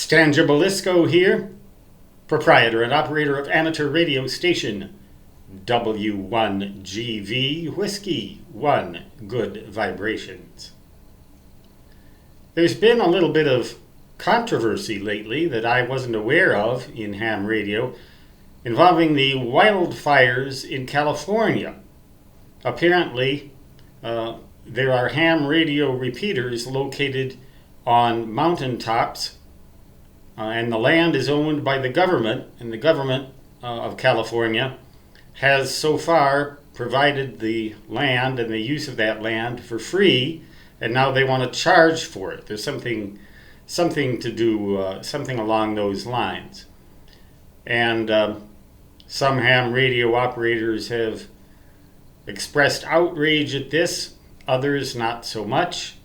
Stan Gibelisco here, proprietor and operator of amateur radio station W1GV Whiskey 1 Good Vibrations. There's been a little bit of controversy lately that I wasn't aware of in ham radio involving the wildfires in California. Apparently, there are ham radio repeaters located on mountaintops, and the land is owned by the government, and the government of California has so far provided the land and the use of that land for free, and now they want to charge for it. There's something to do, something along those lines. And some ham radio operators have expressed outrage at this, others not so much.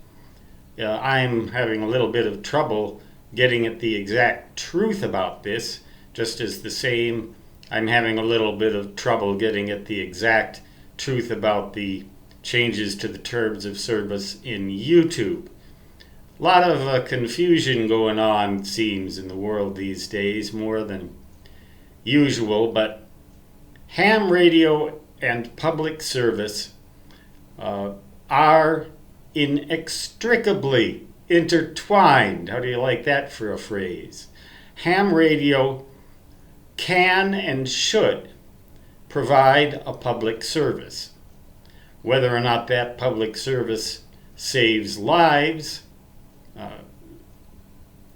I'm having a little bit of trouble getting at the exact truth about this, just as the same I'm having a little bit of trouble getting at the exact truth about the changes to the terms of service in YouTube. A lot of confusion going on, it seems, in the world these days, more than usual, but ham radio and public service are inextricably intertwined. How do you like that for a phrase? Ham radio can and should provide a public service. Whether or not that public service saves lives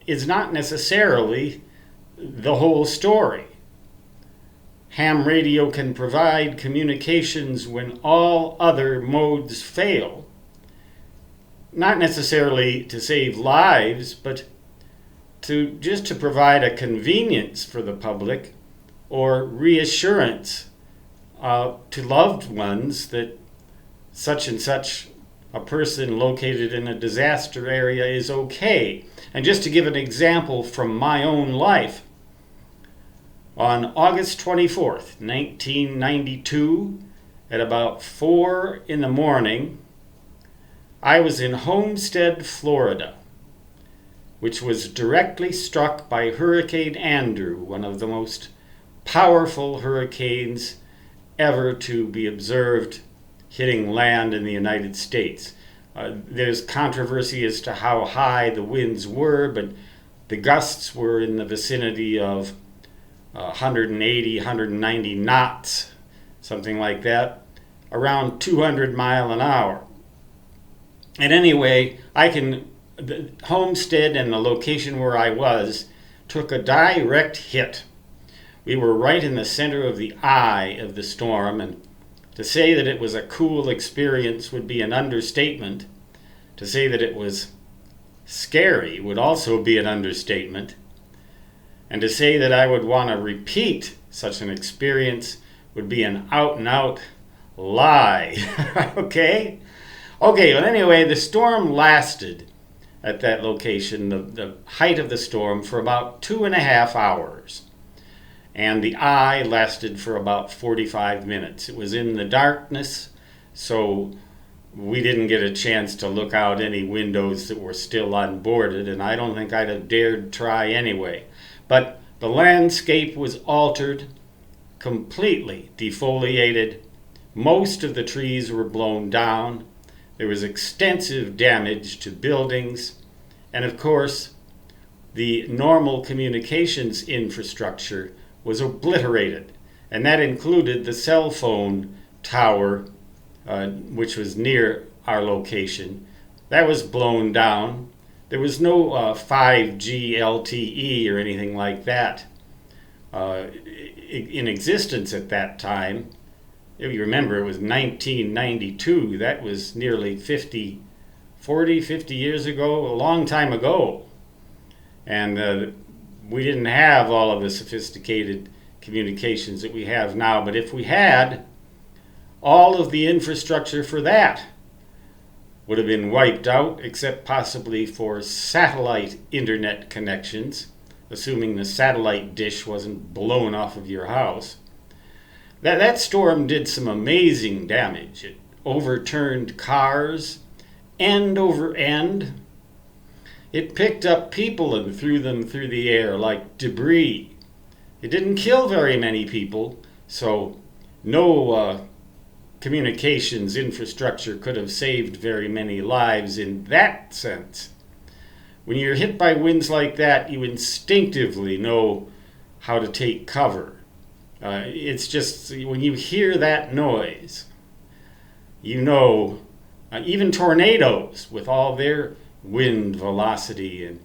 is not necessarily the whole story. Ham radio can provide communications when all other modes fail, not necessarily to save lives, but to provide a convenience for the public or reassurance to loved ones that such and such a person located in a disaster area is okay. And just to give an example from my own life, on August 24th, 1992, at about 4 in the morning, I was in Homestead, Florida, which was directly struck by Hurricane Andrew, one of the most powerful hurricanes ever to be observed hitting land in the United States. There's controversy as to how high the winds were, but the gusts were in the vicinity of 180, 190 knots, something like that, around 200 miles an hour. And anyway, the Homestead and the location where I was took a direct hit. We were right in the center of the eye of the storm, and to say that it was a cool experience would be an understatement. To say that it was scary would also be an understatement. And to say that I would want to repeat such an experience would be an out-and-out lie. Okay? Okay, well anyway, the storm lasted at that location, the height of the storm, for about 2.5 hours. And the eye lasted for about 45 minutes. It was in the darkness, so we didn't get a chance to look out any windows that were still unboarded, and I don't think I'd have dared try anyway. But the landscape was altered, completely defoliated. Most of the trees were blown down. There was extensive damage to buildings, and of course, the normal communications infrastructure was obliterated, and that included the cell phone tower, which was near our location. That was blown down. There was no 5G LTE or anything like that in existence at that time. If you remember, it was 1992. That was nearly 50 years ago, a long time ago. And we didn't have all of the sophisticated communications that we have now. But if we had, all of the infrastructure for that would have been wiped out, except possibly for satellite internet connections, assuming the satellite dish wasn't blown off of your house. That storm did some amazing damage. It overturned cars end over end. It picked up people and threw them through the air like debris. It didn't kill very many people, so no communications infrastructure could have saved very many lives in that sense. When you're hit by winds like that, you instinctively know how to take cover. It's just when you hear that noise, you know, even tornadoes with all their wind velocity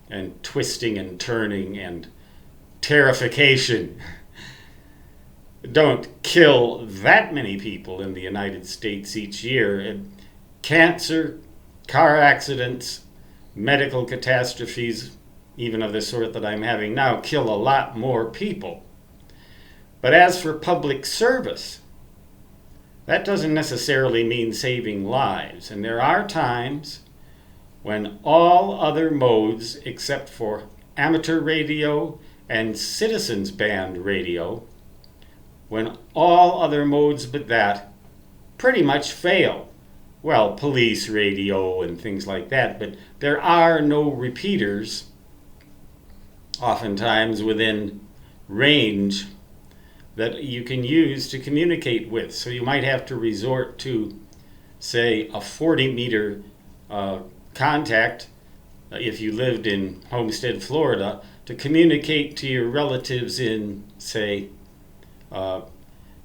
and twisting and turning and terrification don't kill that many people in the United States each year. And cancer, car accidents, medical catastrophes, even of the sort that I'm having now, kill a lot more people. But as for public service, that doesn't necessarily mean saving lives. And there are times when all other modes except for amateur radio and citizens band radio, when all other modes but that pretty much fail. Well, police radio and things like that, but there are no repeaters oftentimes within range that you can use to communicate with. So you might have to resort to, say, a 40-meter contact if you lived in Homestead, Florida, to communicate to your relatives in, say,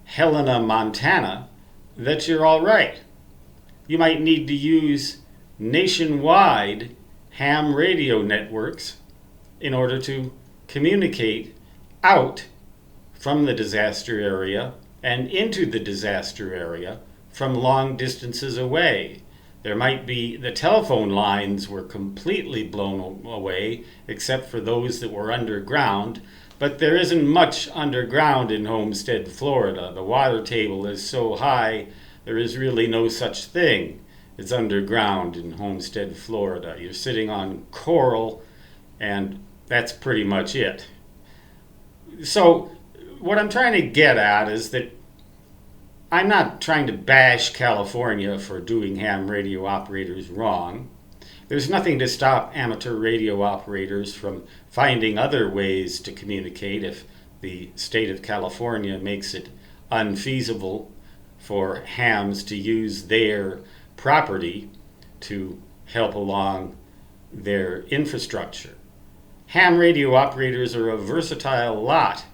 Helena, Montana, that you're all right. You might need to use nationwide ham radio networks in order to communicate out from the disaster area and into the disaster area from long distances away. There might be, the telephone lines were completely blown away except for those that were underground, but there isn't much underground in Homestead, Florida. The water table is so high, there is really no such thing as underground in Homestead, Florida. You're sitting on coral, and that's pretty much it. So what I'm trying to get at is that I'm not trying to bash California for doing ham radio operators wrong. There's nothing to stop amateur radio operators from finding other ways to communicate if the state of California makes it unfeasible for hams to use their property to help along their infrastructure. Ham radio operators are a versatile lot,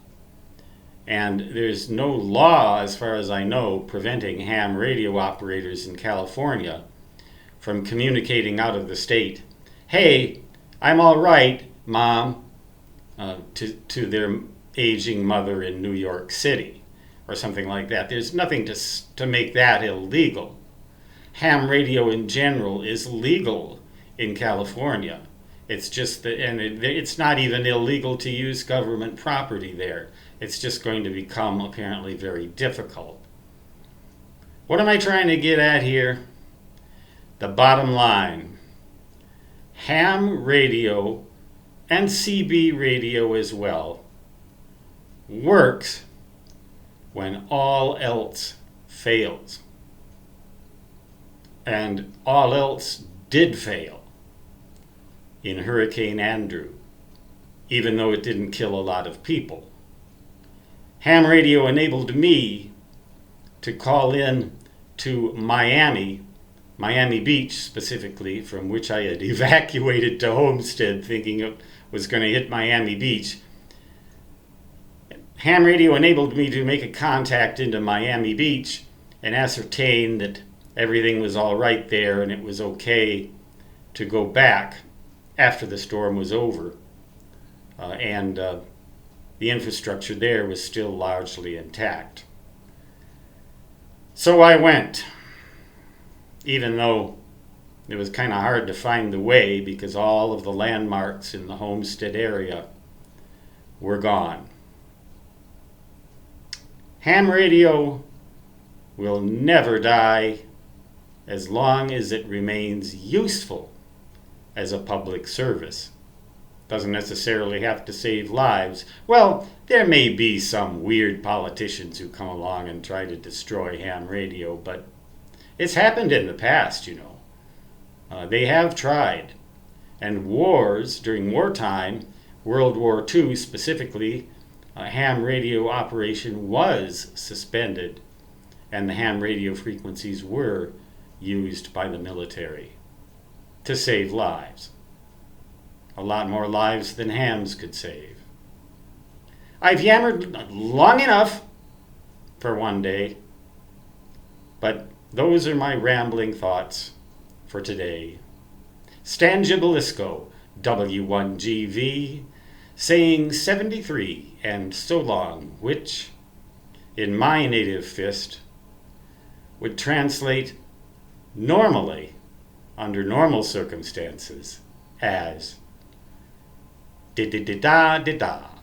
and there's no law, as far as I know, preventing ham radio operators in California from communicating out of the state. Hey, I'm all right, Mom, to their aging mother in New York City, or something like that. There's nothing to make that illegal. Ham radio in general is legal in California. It's just that, and it's not even illegal to use government property there. It's just going to become apparently very difficult. What am I trying to get at here? The bottom line. Ham radio and CB radio as well works when all else fails. And all else did fail in Hurricane Andrew, even though it didn't kill a lot of people. Ham radio enabled me to call in to Miami Beach specifically, from which I had evacuated to Homestead thinking it was going to hit Miami Beach. Ham radio enabled me to make a contact into Miami Beach and ascertain that everything was all right there and it was okay to go back after the storm was over. And the infrastructure there was still largely intact. So I went, even though it was kind of hard to find the way because all of the landmarks in the Homestead area were gone. Ham radio will never die as long as it remains useful as a public service. Doesn't necessarily have to save lives. Well, there may be some weird politicians who come along and try to destroy ham radio, but it's happened in the past, you know. They have tried. And wars during wartime, World War II specifically, ham radio operation was suspended, and the ham radio frequencies were used by the military to save lives. A lot more lives than hams could save. I've yammered long enough for one day, but those are my rambling thoughts for today. Stan Gibilisco, W1GV, saying 73 and so long, which, in my native fist, would translate normally, under normal circumstances, as da-da-da-da-da-da.